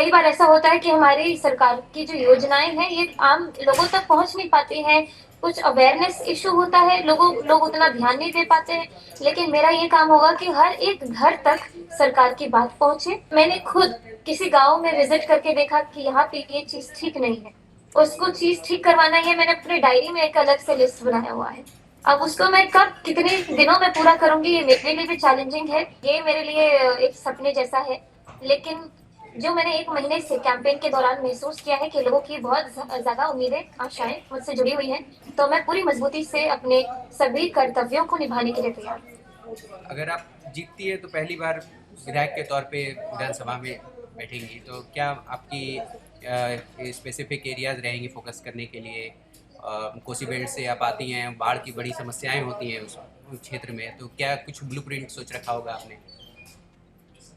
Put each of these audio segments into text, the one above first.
कई बार ऐसा होता है कि हमारी सरकार की जो योजनाएं हैं ये आम लोगों तक पहुंच नहीं पाती हैं। कुछ अवेयरनेस इशू होता है, लोग उतना ध्यान नहीं दे पाते हैं। लेकिन मेरा ये काम होगा कि हर एक घर तक सरकार की बात पहुंचे। मैंने खुद किसी गांव में विजिट करके देखा कि यहाँ पे ये चीज ठीक नहीं है, उसको चीज ठीक करवाना है। मैंने अपने डायरी में एक अलग से लिस्ट बनाया हुआ है। अब उसको मैं कब कितने दिनों में पूरा करूंगी ये मेरे लिए भी चैलेंजिंग है। ये मेरे लिए एक सपने जैसा है। लेकिन जो मैंने 1 महीने से कैंपेन के दौरान महसूस किया है कि लोगों की बहुत ज्यादा उम्मीदें, आशाएं मुझसे जुड़ी हुई हैं, तो मैं पूरी मजबूती से अपने सभी कर्तव्यों को निभाने के लिए तैयार हूँ। अगर आप जीतती है तो पहली बार विधायक के तौर पे विधानसभा में बैठेंगी, तो क्या आपकी स्पेसिफिक एरियाज रहेंगी फोकस करने के लिए? कोसी बेल्ट से आप आती हैं, बाढ़ की बड़ी समस्याएं होती हैं उस क्षेत्र में, तो क्या कुछ ब्लूप्रिंट सोच रखा होगा आपने?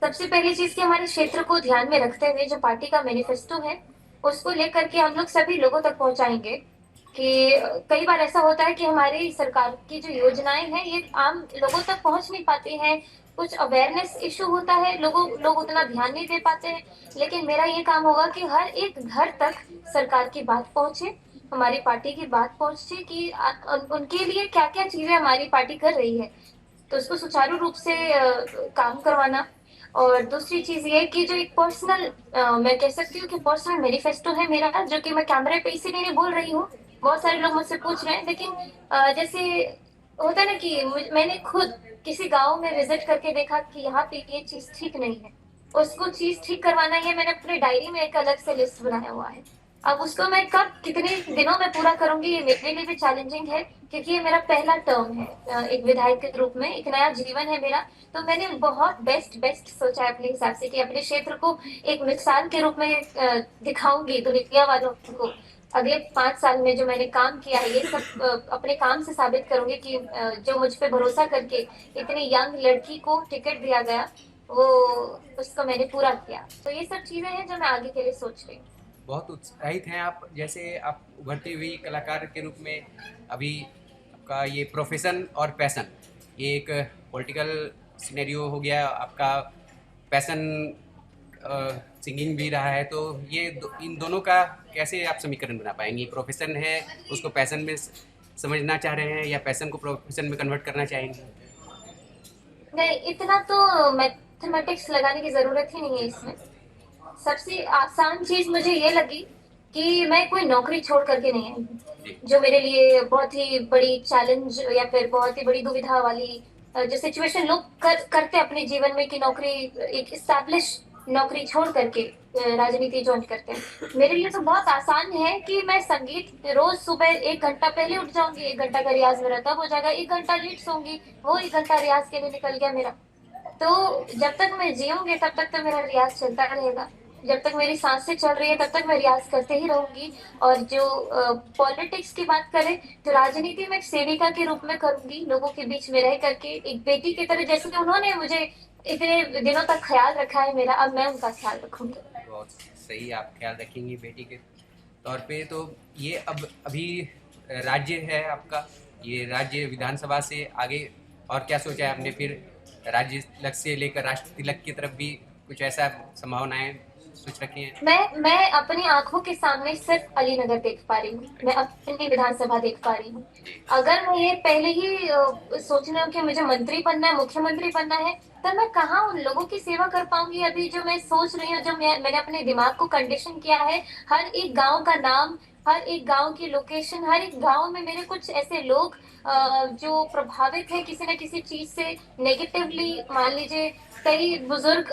सबसे पहली चीज कि हमारे क्षेत्र को ध्यान में रखते हुए जो पार्टी का मैनिफेस्टो है उसको लेकर के हम लोग सभी लोगों तक पहुंचाएंगे कि कई बार ऐसा होता है कि हमारी सरकार की जो योजनाएं हैं ये आम लोगों तक पहुंच नहीं पाती हैं। कुछ अवेयरनेस इशू होता है, लोग उतना ध्यान नहीं दे पाते हैं। लेकिन मेरा ये काम होगा कि हर एक घर तक सरकार की बात पहुंचे, हमारी पार्टी की बात पहुंचे कि उनके लिए क्या क्या चीजें हमारी पार्टी कर रही है, तो उसको सुचारू रूप से काम करवाना। और दूसरी चीज ये कि जो एक पर्सनल, मैं कह सकती हूँ कि पर्सनल मैनिफेस्टो है मेरा, जो कि मैं कैमरे पे इसीलिए नहीं बोल रही हूँ। बहुत सारे लोग मुझसे पूछ रहे हैं, लेकिन जैसे होता है ना कि मैंने खुद किसी गांव में विजिट करके देखा कि यहाँ पे ये चीज ठीक नहीं है, उसको चीज ठीक करवाना है। मैंने अपने डायरी में एक अलग से लिस्ट बनाया हुआ है। अब उसको मैं कब कितने दिनों में पूरा करूंगी ये मेरे लिए भी चैलेंजिंग है, क्योंकि ये मेरा पहला टर्म है एक विधायक के रूप में, एक नया जीवन है मेरा। तो मैंने बहुत बेस्ट बेस्ट सोचा है अपने हिसाब से कि अपने क्षेत्र को एक मिसाल के रूप में दिखाऊंगी दुनिया वालों को। अगले 5 साल में जो मैंने काम किया है ये सब अपने काम से साबित करूंगी कि जो मुझ पे भरोसा करके इतनी यंग लड़की को टिकट दिया गया, वो उसको मैंने पूरा किया। तो ये सब चीजें हैं जो मैं आगे के लिए सोच रही हूँ। बहुत उत्साहित हैं आप, जैसे आप उभरती हुई कलाकार के रूप में। अभी आपका ये प्रोफेशन और पैशन, ये एक पॉलिटिकल सिनेरियो हो गया आपका। पैशन सिंगिंग भी रहा है, तो इन दोनों का कैसे आप समीकरण बना पाएंगी? प्रोफेशन है, उसको पैशन में समझना चाह रहे हैं, या पैशन को प्रोफेशन में कन्वर्ट करना चाहेंगे? नहीं, इतना तो मैथमेटिक्स लगाने की जरूरत ही नहीं है इसमें। सबसे आसान चीज मुझे ये लगी कि मैं कोई नौकरी छोड़ करके नहीं आई हूँ, जी। जो मेरे लिए बहुत ही बड़ी चैलेंज या फिर बहुत ही बड़ी दुविधा वाली जो सिचुएशन लोग करते अपने जीवन में कि नौकरी, एक स्टैब्लिश नौकरी छोड़ करके राजनीति ज्वाइन करते हैं। मेरे लिए तो बहुत आसान है कि मैं संगीत रोज सुबह 1 घंटा पहले उठ जाऊंगी, 1 घंटा का रियाज मेरा तब हो जाएगा, 1 घंटा लेट सोऊंगी, वो 1 घंटा रियाज के लिए निकल गया मेरा। तो जब तक मैं जीऊंगी तब तक तो मेरा रियाज चलता रहेगा। जब तक मेरी सांसें चल रही है तब तक मैं रियाज करते ही रहूंगी। और जो पॉलिटिक्स की बात करें तो राजनीति में एक सेविका के रूप में करूंगी, लोगों के बीच में रह करके एक बेटी की तरह, जैसे उन्होंने मुझे इतने दिनों तक ख्याल रखा है मेरा, अब मैं उनका ख्याल रखूंगी। बहुत सही, आप ख्याल रखेंगी बेटी के तौर पे। तो ये अब अभी राज्य है आपका, ये राज्य विधानसभा से आगे और क्या सोचा है आपने फिर? राज्य तिलक से लेकर राष्ट्र तिलक की तरफ भी कुछ ऐसा संभावनाएं सोच रखी हैं? मैं अपनी आंखों के सामने सिर्फ अलीनगर देख पा रही हूँ, मैं अपनी विधानसभा देख पा रही हूँ। जी। अगर मैं ये पहले ही सोच रही हूँ कि मुझे मंत्री बनना है, मुख्यमंत्री बनना है, तब मैं कहाँ उन लोगों की सेवा कर पाऊंगी? अभी जो मैं सोच रही हूँ, जो मैंने अपने दिमाग को कंडीशन किया है, हर एक गांव का नाम, हर एक गांव की लोकेशन, हर एक गांव में मेरे कुछ ऐसे लोग जो प्रभावित है किसी न किसी चीज से नेगेटिवली। मान लीजिए कई बुजुर्ग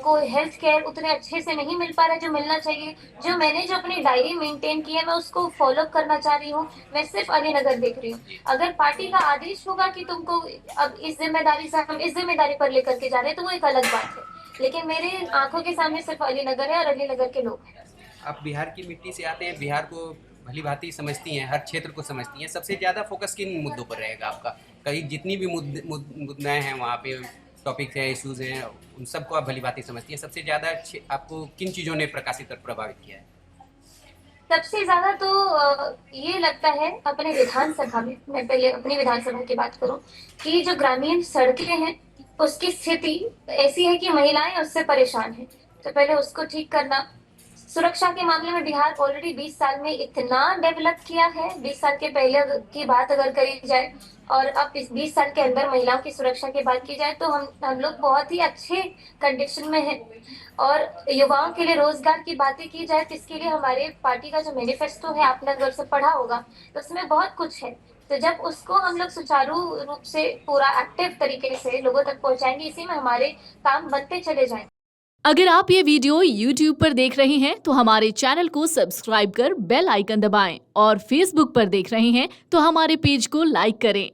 को हेल्थ केयर उतने अच्छे से नहीं मिल पा रहा है जो मिलना चाहिए। जो मैंने जो अपनी डायरी मेंटेन की है मैं उसको फॉलो करना चाह रही हूँ। मैं सिर्फ अलीनगर देख रही हूँ। अगर पार्टी का आदेश होगा कि तुमको अब इस जिम्मेदारी से, हम इस जिम्मेदारी पर लेकर के जा रहे हैं, तो वो एक अलग बात है। लेकिन मेरे आंखों के सामने सिर्फ अलीनगर है और अलीनगर के लोग हैं। आप बिहार की मिट्टी से आते हैं, बिहार को भली भांति समझती हैं, हर क्षेत्र को समझती हैं। सबसे ज़्यादा फोकस किन मुद्दों पर रहेगा आपका? कई जितनी भी मुद्दाएं हैं वहाँ पे, टॉपिक्स हैं, इश्यूज हैं, उन सबको आप भली भांति समझती हैं। सबसे ज़्यादा आपको किन चीज़ों ने प्रकाशित और प्रभावित किया है? सबसे ज्यादा तो ये लगता है अपने विधानसभा में, मैं पहले अपनी विधानसभा की बात करूं, कि जो ग्रामीण सड़कें हैं उसकी स्थिति ऐसी है कि महिलाएं उससे परेशान हैं। तो पहले उसको ठीक करना। सुरक्षा के मामले में बिहार ऑलरेडी 20 साल में इतना डेवलप किया है, 20 साल के पहले की बात अगर करी जाए और अब इस 20 साल के अंदर महिलाओं की सुरक्षा की बात की जाए तो हम लोग बहुत ही अच्छे कंडीशन में हैं। और युवाओं के लिए रोजगार की बातें की जाए तो इसके लिए हमारे पार्टी का जो मैनिफेस्टो है, आपने अगर से पढ़ा होगा तो उसमें बहुत कुछ है। तो जब उसको हम लोग सुचारू रूप से पूरा एक्टिव तरीके से लोगों तक पहुंचाएंगे, इसी में हमारे काम बनते चले जाएंगे। अगर आप ये वीडियो YouTube पर देख रहे हैं तो हमारे चैनल को सब्सक्राइब कर बेल आइकन दबाएं और Facebook पर देख रहे हैं तो हमारे पेज को लाइक करें।